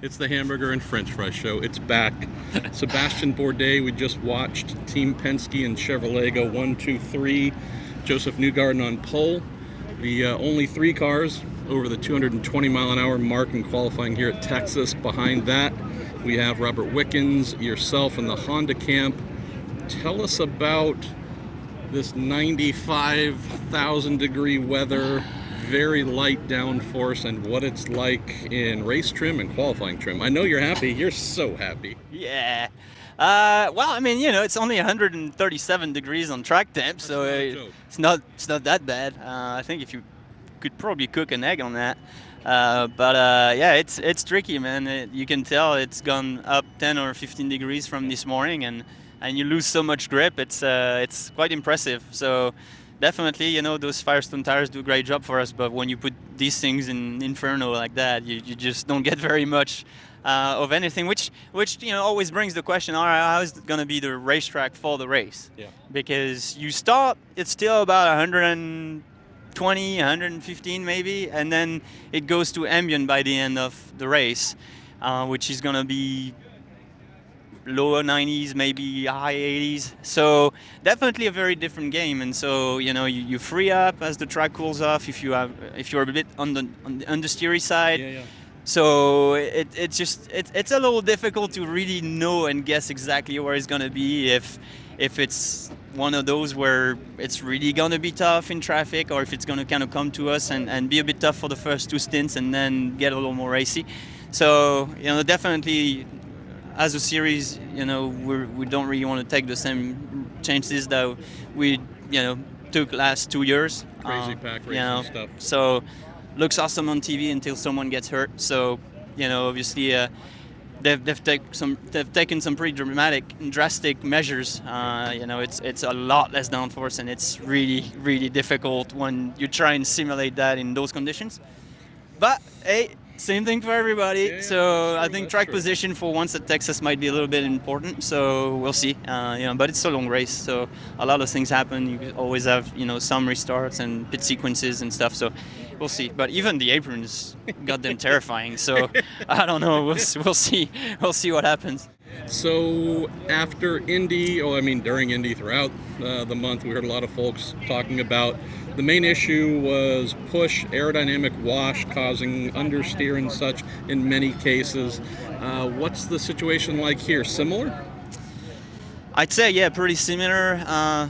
It's the Hamburger and French Fry Show. It's back. Sebastien Bourdais, we just watched Team Penske and Chevrolet go 1, 2, 3. Joseph Newgarden on pole. The only 3 cars over the 220-mile-an-hour mark in qualifying here at Texas. Behind that, we have Robert Wickens, yourself, and the Honda camp. Tell us about this 95,000-degree weather, very light downforce, and what it's like in race trim and qualifying trim. I know you're happy. You're so happy. Yeah. Well, I mean, it's only 137 degrees on track temp, so it's not that bad. I think if you could probably cook an egg on that. But yeah, it's tricky, man. You can tell it's gone up 10 or 15 degrees from this morning, and you lose so much grip. It's quite impressive. So definitely, those Firestone tires do a great job for us. But when you put these things in Inferno like that, you just don't get very much of anything. Which always brings the question: all right, how is it going to be the racetrack for the race? Yeah. Because you start, it's still about 120, 115 maybe, and then it goes to ambient by the end of the race, which is going to be lower 90s, maybe high 80s. So definitely a very different game. And so you free up as the track cools off if you're a bit on the understeery side. Yeah. So it's a little difficult to really know and guess exactly where it's going to be, if it's one of those where it's really going to be tough in traffic, or if it's going to kind of come to us and be a bit tough for the first 2 stints and then get a little more racy. So definitely as a series, we don't really want to take the same chances that we took last 2 years. Crazy pack racing stuff. So looks awesome on TV until someone gets hurt. So obviously they've taken some pretty drastic measures. It's a lot less downforce, and it's really, really difficult when you try and simulate that in those conditions. But hey, same thing for everybody. Yeah, so true, I think track position for once at Texas might be a little bit important. So we'll see. But it's a long race, so a lot of things happen. You always have some restarts and pit sequences and stuff. So we'll see. But even the aprons got them terrifying. So I don't know. We'll see. We'll see what happens. So after Indy, during Indy, throughout the month, we heard a lot of folks talking about the main issue was push, aerodynamic wash, causing understeer and such in many cases. What's the situation like here? Similar? I'd say, yeah, pretty similar.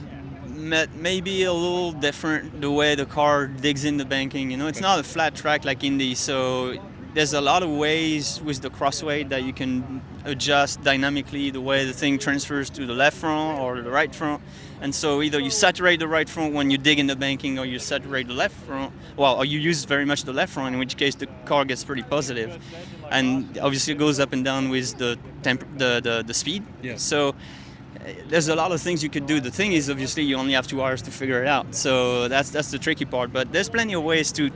Maybe a little different the way the car digs in the banking. It's not a flat track like Indy, so there's a lot of ways with the crossweight that you can adjust dynamically the way the thing transfers to the left front or the right front. And so either you saturate the right front when you dig in the banking, or you saturate the left front, or you use very much the left front, in which case the car gets pretty positive. And obviously it goes up and down with the speed. Yeah. So there's a lot of things you could do. The thing is, obviously, you only have 2 hours to figure it out. So that's the tricky part. But there's plenty of ways to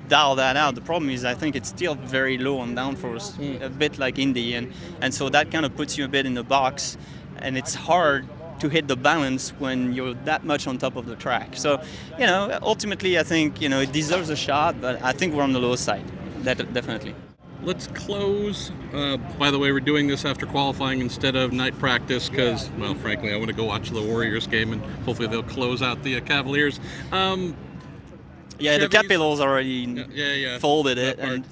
dial that out. The problem is, I think it's still very low on downforce, a bit like Indy, and so that kind of puts you a bit in the box, and it's hard to hit the balance when you're that much on top of the track. So, ultimately, I think it deserves a shot, but I think we're on the low side. Definitely. Let's close. By the way, we're doing this after qualifying instead of night practice because, well, frankly, I want to go watch the Warriors game, and hopefully they'll close out the Cavaliers. Yeah, Chevy's, the Capitals already folded it, and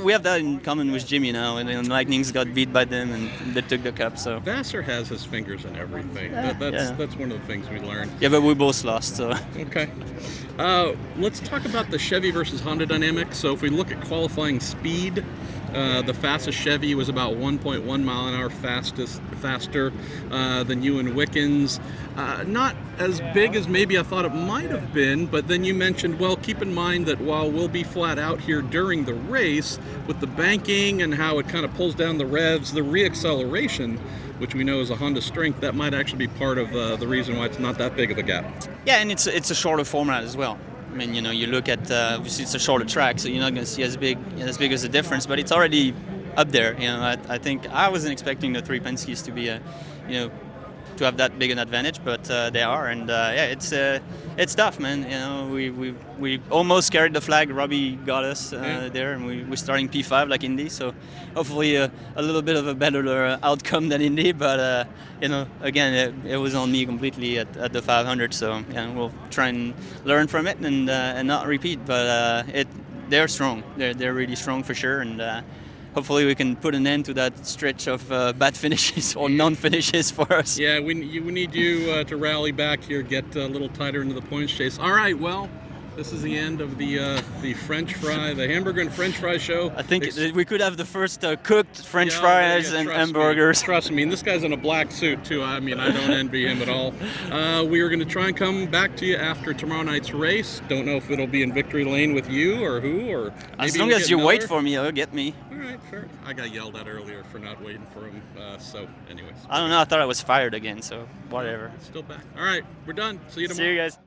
we have that in common with Jimmy now. And then Lightning's got beat by them, and they took the cup. So RACER has his fingers in everything. That's one of the things we learned. Yeah, but we both lost. So okay, let's talk about the Chevy versus Honda dynamic. So if we look at qualifying speed, the fastest Chevy was about 1.1 mile an hour faster than you and Wickens. Not as big as maybe I thought it might have been, but then you mentioned, well, keep in mind that while we'll be flat out here during the race with the banking and how it kind of pulls down the revs, the reacceleration, which we know is a Honda strength, that might actually be part of the reason why it's not that big of a gap. Yeah, and it's a shorter format as well. I mean, you look at obviously it's a shorter track, so you're not going to see as big as a difference, but it's already up there. I think I wasn't expecting the 3 Penske's to be have that big an advantage, but they are, and it's tough, man. You know, we almost carried the flag. Robbie got us there, and we're starting P5 like Indy, so hopefully a little bit of a better outcome than Indy, but you know, again, it was on me completely at the 500, so yeah, we'll try and learn from it and not repeat, but they're strong. They're really strong for sure, and hopefully we can put an end to that stretch of bad finishes or non-finishes for us. Yeah, we need you to rally back here, get a little tighter into the points chase. All right, well, this is the end of the hamburger and French fry show. I think we could have the first cooked French fries and hamburgers. Trust me, and this guy's in a black suit too. I mean, I don't envy him at all. We are going to try and come back to you after tomorrow night's race. Don't know if it'll be in victory lane with you or who, or maybe as long as you wait for me, you'll get me. All right, fair. I got yelled at earlier for not waiting for him. So, anyways. I don't know. I thought I was fired again. So whatever. Still back. All right, we're done. See you tomorrow. See you guys.